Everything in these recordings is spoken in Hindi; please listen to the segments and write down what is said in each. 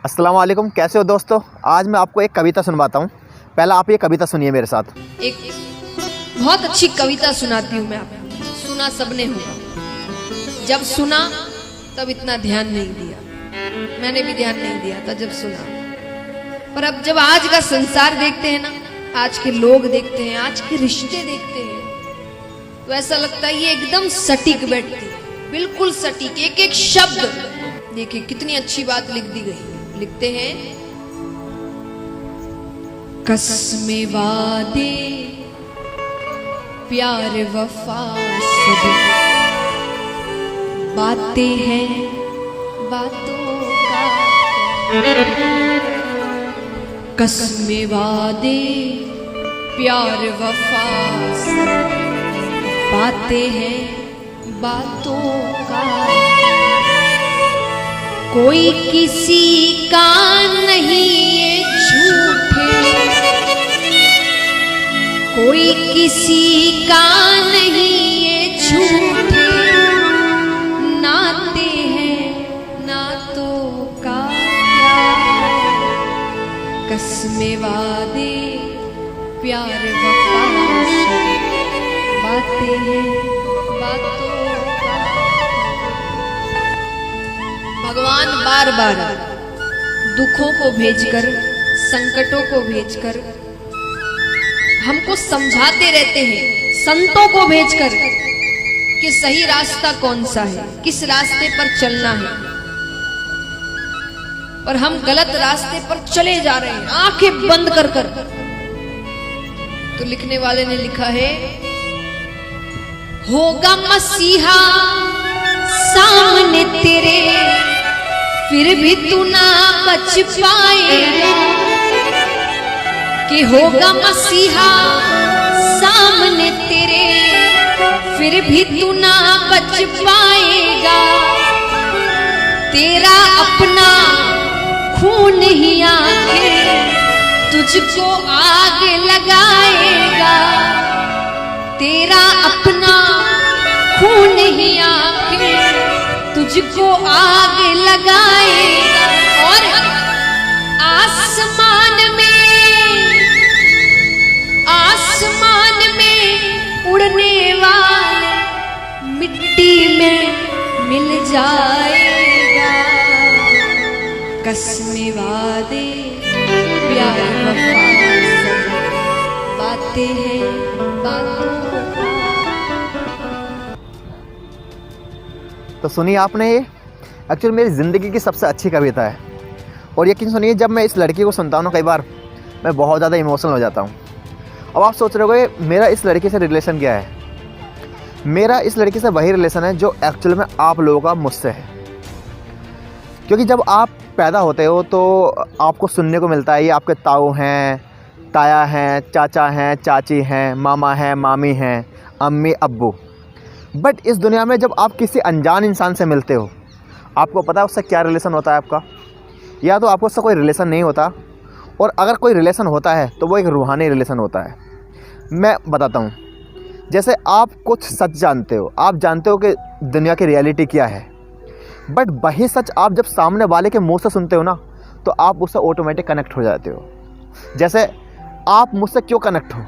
अस्सलाम वालेकुम, कैसे हो दोस्तों। आज मैं आपको एक कविता सुनवाता हूँ। पहले आप ये कविता सुनिए मेरे साथ। एक बहुत अच्छी कविता सुनाती हूँ मैं आपको। सुना सबने होगा। जब सुना तब इतना ध्यान नहीं दिया, मैंने भी ध्यान नहीं दिया था जब सुना। पर अब जब आज का संसार देखते हैं ना, आज के लोग देखते हैं, आज के रिश्ते देखते हैं, तो ऐसा लगता है ये एकदम सटीक बैठती है, बिल्कुल सटीक। एक एक शब्द देखिए कितनी अच्छी बात लिख दी गई। लिखते हैं, कसमें वादे प्यार वफा सब बातें हैं बातों का। कसमें वादे प्यार वफा सब बातें हैं बातों का। कोई किसी का नहीं ये झूठे, कोई किसी का नहीं ये झूठे नाते हैं नातों का प्यार। कसमें वादे प्यार वफा सब बातें हैं बातों का। भगवान बार बार दुखों को भेजकर, संकटों को भेजकर हमको समझाते रहते हैं, संतों को भेजकर कि सही रास्ता कौन सा है, किस रास्ते पर चलना है। पर हम गलत रास्ते पर चले जा रहे हैं, आंखें बंद कर कर। तो लिखने वाले ने लिखा है, होगा मसीहा सामने तेरे, फिर भी तू ना बच पाएगा। कि होगा मसीहा सामने तेरे, फिर भी तू ना बच पाएगा। तेरा अपना खून ही आके तुझको आग लगाएगा। तेरा अपना खून ही आके तुझको आग लगाएगा। और आसमान में उड़ने वाले मिट्टी में मिल जाएगा। कसमें वादे प्यार वफा सब बातें हैं बातों का। तो सुनिए आपने, ये एक्चुअली मेरी ज़िंदगी की सबसे अच्छी कविता है। और यकीन सुनिए, जब मैं इस लड़की को सुनता हूँ ना, कई बार मैं बहुत ज़्यादा इमोशनल हो जाता हूँ। अब आप सोच रहे होगे मेरा इस लड़की से रिलेशन क्या है। मेरा इस लड़की से वही रिलेशन है जो एक्चुअल में आप लोगों का मुझसे है। क्योंकि जब आप पैदा होते हो तो आपको सुनने को मिलता है, ये आपके ताऊ हैं, ताया हैं, चाचा हैं, चाची हैं, मामा हैं, मामी हैं, अम्मी अब्बू। बट इस दुनिया में जब आप किसी अनजान इंसान से मिलते हो, आपको पता है उससे क्या रिलेशन होता है आपका। या तो आपको उससे कोई रिलेशन नहीं होता, और अगर कोई रिलेशन होता है तो वो एक रूहानी रिलेशन होता है। मैं बताता हूँ, जैसे आप कुछ सच जानते हो, आप जानते हो कि दुनिया की रियलिटी क्या है, बट वही सच आप जब सामने वाले के मुंह से सुनते हो ना, तो आप उससे ऑटोमेटिक कनेक्ट हो जाते हो। जैसे आप मुझसे क्यों कनेक्ट हो,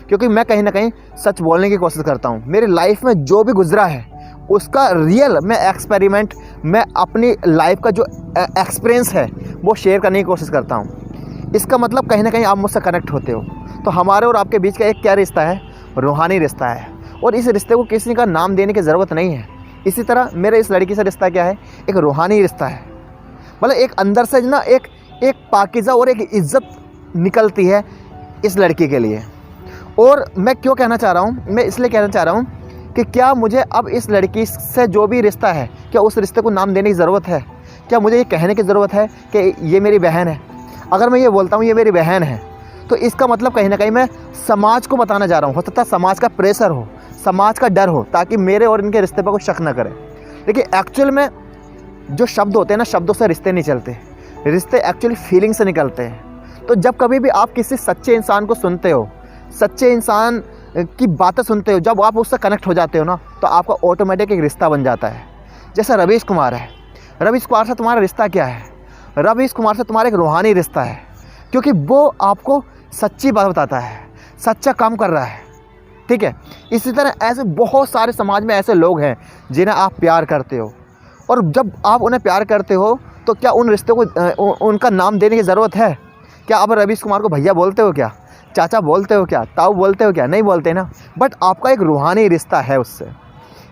क्योंकि मैं कहीं ना कहीं सच बोलने की कोशिश करता हूँ। मेरी लाइफ में जो भी गुजरा है उसका रियल मैं एक्सपेरिमेंट, मैं अपनी लाइफ का जो एक्सपीरियंस है वो शेयर करने की कोशिश करता हूँ। इसका मतलब कहीं ना कहीं आप मुझसे कनेक्ट होते हो। तो हमारे और आपके बीच का एक क्या रिश्ता है, रूहानी रिश्ता है। और इस रिश्ते को किसी का नाम देने की ज़रूरत नहीं है। इसी तरह मेरे इस लड़की से रिश्ता क्या है, एक रूहानी रिश्ता है। मतलब एक अंदर से ना एक पाकीज़ा और एक इज़्ज़त निकलती है इस लड़की के लिए। और मैं क्यों कहना चाह रहा हूँ, मैं इसलिए कहना चाह रहा हूँ कि क्या मुझे अब इस लड़की से जो भी रिश्ता है, क्या उस रिश्ते को नाम देने की ज़रूरत है? क्या मुझे ये कहने की ज़रूरत है कि ये मेरी बहन है? अगर मैं ये बोलता हूँ ये मेरी बहन है, तो इसका मतलब कहीं ना कहीं मैं समाज को बताना जा रहा हूँ। हो सकता है समाज का प्रेशर हो, समाज का डर हो, ताकि मेरे और इनके रिश्ते पर कोई शक न करे। लेकिन एक्चुअल में जो शब्द होते हैं ना, शब्दों से रिश्ते नहीं चलते, रिश्ते एक्चुअली फीलिंग से निकलते हैं। तो जब कभी भी आप किसी सच्चे इंसान को सुनते हो, सच्चे इंसान की बातें सुनते हो, जब आप उससे कनेक्ट हो जाते हो ना, तो आपका ऑटोमेटिक एक रिश्ता बन जाता है। जैसे रवीश कुमार है, रवीश कुमार से तुम्हारा रिश्ता क्या है? रवीश कुमार से तुम्हारा एक रूहानी रिश्ता है, क्योंकि वो आपको सच्ची बात बताता है, सच्चा काम कर रहा है, ठीक है। इसी तरह ऐसे बहुत सारे समाज में ऐसे लोग हैं जिन्हें आप प्यार करते हो, और जब आप उन्हें प्यार करते हो तो क्या उन रिश्तों को उनका नाम देने की ज़रूरत है? क्या आप रवीश कुमार को भैया बोलते हो क्या, चाचा बोलते हो क्या, ताऊ बोलते हो क्या? नहीं बोलते ना। बट आपका एक रूहानी रिश्ता है उससे।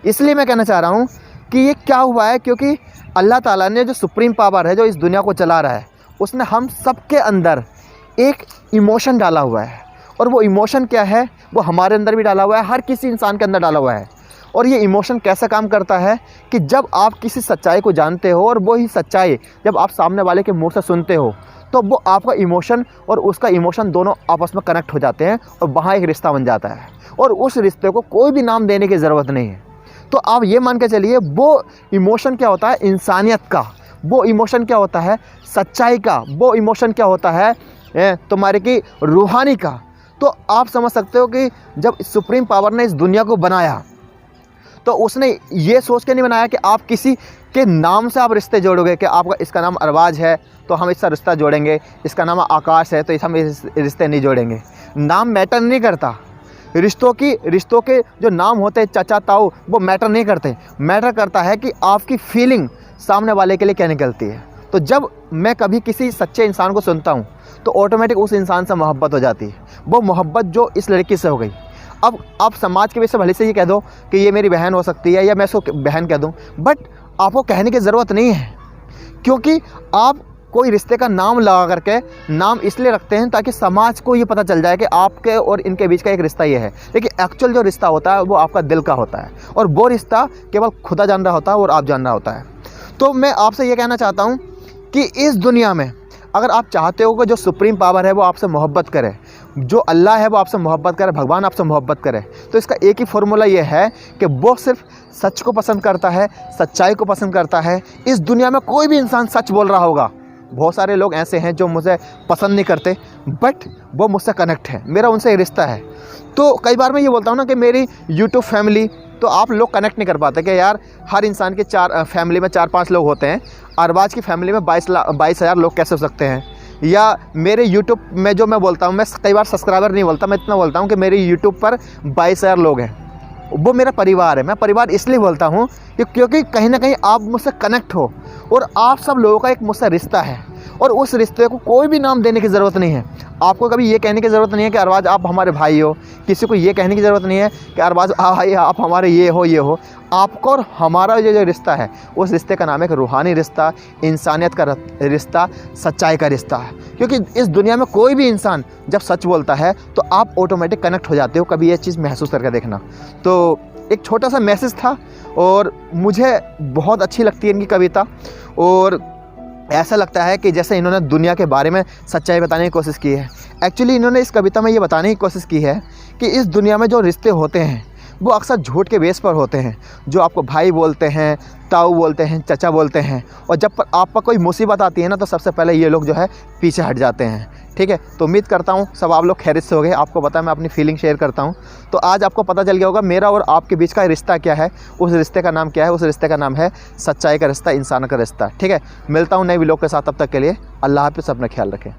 इसलिए मैं कहना चाह रहा हूँ कि ये क्या हुआ है, क्योंकि अल्लाह ताला ने जो सुप्रीम पावर है, जो इस दुनिया को चला रहा है, उसने हम सब के अंदर एक इमोशन डाला हुआ है, और वो इमोशन क्या है, वो हमारे अंदर भी डाला हुआ है, हर किसी इंसान के अंदर डाला हुआ है। और ये इमोशन कैसा काम करता है कि जब आप किसी सच्चाई को जानते हो और वो ही सच्चाई जब आप सामने वाले के मुंह से सुनते हो, तो वो आपका इमोशन और उसका इमोशन दोनों आपस में कनेक्ट हो जाते हैं, और वहाँ एक रिश्ता बन जाता है। और उस रिश्ते को कोई भी नाम देने की ज़रूरत नहीं है। तो आप ये मान के चलिए, वो इमोशन क्या होता है, इंसानियत का। वो इमोशन क्या होता है, सच्चाई का। वो इमोशन क्या होता है, तुम्हारे की रूहानी का। तो आप समझ सकते हो कि जब सुप्रीम पावर ने इस दुनिया को बनाया, तो उसने ये सोच के नहीं बनाया कि आप किसी के नाम से आप रिश्ते जोड़ोगे, कि आपका इसका नाम अरबाज है तो हम इसका रिश्ता जोड़ेंगे, इसका नाम आकाश है तो हम इस रिश्ते नहीं जोड़ेंगे। नाम मैटर नहीं करता। रिश्तों के जो नाम होते हैं, चाचा ताऊ, वो मैटर नहीं करते। मैटर करता है कि आपकी फीलिंग सामने वाले के लिए क्या निकलती है। तो जब मैं कभी किसी सच्चे इंसान को सुनता हूँ तो ऑटोमेटिक उस इंसान से मोहब्बत हो जाती है। वो मोहब्बत जो इस लड़की से हो गई। अब आप समाज के वजह से भले से ये कह दो कि ये मेरी बहन हो सकती है, या मैं इसको बहन कह दूँ, बट आपको कहने की ज़रूरत नहीं है, क्योंकि आप कोई रिश्ते का नाम लगा करके नाम इसलिए रखते हैं ताकि समाज को ये पता चल जाए कि आपके और इनके बीच का एक रिश्ता ये है। लेकिन एक्चुअल जो रिश्ता होता है वो आपका दिल का होता है, और वो रिश्ता केवल खुदा जान रहा होता है और आप जान रहा होता है। तो मैं आपसे ये कहना चाहता हूँ कि इस दुनिया में अगर आप चाहते हो कि जो सुप्रीम पावर है वो आपसे मोहब्बत करे, जो अल्लाह है वो आपसे मोहब्बत करे, भगवान आपसे मोहब्बत करे, तो इसका एक ही फार्मूला ये है कि वो सिर्फ सच को पसंद करता है, सच्चाई को पसंद करता है। इस दुनिया में कोई भी इंसान सच बोल रहा होगा। बहुत सारे लोग ऐसे हैं जो मुझे पसंद नहीं करते, बट वो मुझसे कनेक्ट है, मेरा उनसे एक रिश्ता है। तो कई बार मैं ये बोलता हूँ ना कि मेरी यूट्यूब फैमिली, तो आप लोग कनेक्ट नहीं कर पाते कि यार हर इंसान के फैमिली में 4-5 लोग होते हैं, अरबाज की फैमिली में 22,000 लोग कैसे हो सकते हैं। या मेरे यूट्यूब में जो मैं बोलता हूँ, मैं कई बार सब्सक्राइबर नहीं बोलता, मैं इतना बोलता हूँ कि मेरे यूट्यूब पर 22,000 लोग हैं, वो मेरा परिवार है। मैं परिवार इसलिए बोलता हूँ क्योंकि कहीं ना कहीं आप मुझसे कनेक्ट हो, और आप सब लोगों का एक मुझसे रिश्ता है, और उस रिश्ते को कोई भी नाम देने की ज़रूरत नहीं है। आपको कभी ये कहने की ज़रूरत नहीं है कि अरबाज आप हमारे भाई हो, किसी को ये कहने की ज़रूरत नहीं है कि अरबाज भाई आप हमारे ये हो। आपको और हमारा जो रिश्ता है, उस रिश्ते का नाम है एक रूहानी रिश्ता, इंसानियत का रिश्ता, सच्चाई का रिश्ता है। क्योंकि इस दुनिया में कोई भी इंसान जब सच बोलता है तो आप ऑटोमेटिक कनेक्ट हो जाते हो। कभी ये चीज़ महसूस करके देखना। तो एक छोटा सा मैसेज था, और मुझे बहुत अच्छी लगती है इनकी कविता, और ऐसा लगता है कि जैसे इन्होंने दुनिया के बारे में सच्चाई बताने की कोशिश की है। एक्चुअली इन्होंने इस कविता में ये बताने की कोशिश की है कि इस दुनिया में जो रिश्ते होते हैं वो अक्सर झूठ के बेस पर होते हैं। जो आपको भाई बोलते हैं, ताऊ बोलते हैं, चचा बोलते हैं, और जब आप पर कोई मुसीबत आती है ना, तो सबसे पहले ये लोग जो है पीछे हट जाते हैं। ठीक है, तो उम्मीद करता हूँ सब आप लोग खैरियत से हो गए। आपको पता है मैं अपनी फीलिंग शेयर करता हूँ, तो आज आपको पता चल गया होगा मेरा और आपके बीच का रिश्ता क्या है। उस रिश्ते का नाम क्या है? उस रिश्ते का नाम है सच्चाई का रिश्ता, इंसान का रिश्ता। ठीक है, मिलता हूँ नए व्लॉग के साथ। तब तक के लिए अल्लाह हाफ़िज़, अपना ख्याल रखें।